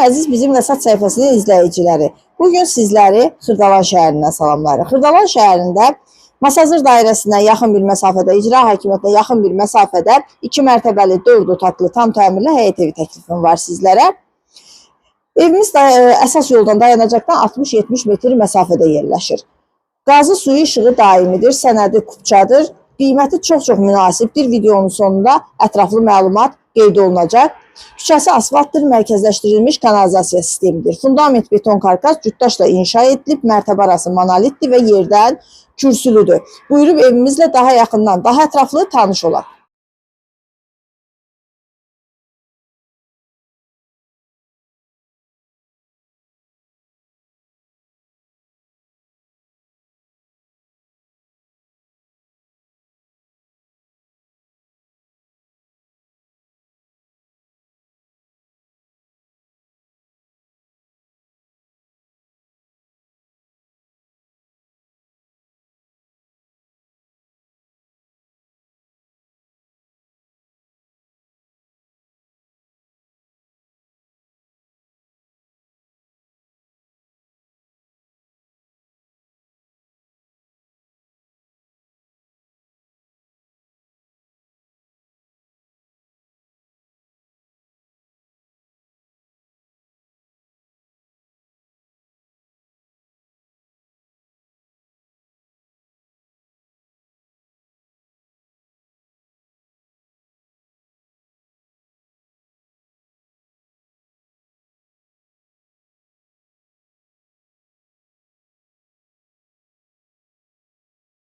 əziz bizim Vəsat səhifəsinin izləyiciləri. Bugün sizləri Xırdalan şəhərindən salamlayırıq. Xırdalan şəhərində Masazır dairəsinə yaxın bir məsafədə, icra hakimiyyətinə yaxın bir məsafədə 2 mərtəbəli 4 otaqlı tam təmirli həyət evi təklifim var sizlərə. Evimiz əsas yoldan dayanacaqdan 60-70 metr məsafədə yerləşir. Qazı suyu işığı daimidir, sənədi kupçadır. Qiyməti çox münasibdir. Videonun sonunda ətraflı məlumat qeyd olunacaq. Küçəsi asfaltdır, mərkəzləşdirilmiş kanalizasiya sistemidir. Fundament beton karkas cütdaşla inşa edilib, mərtəbə arası monolitdir və yerdən kürsülüdür. Buyurub evimizlə daha yaxından, daha ətraflı tanış olaq.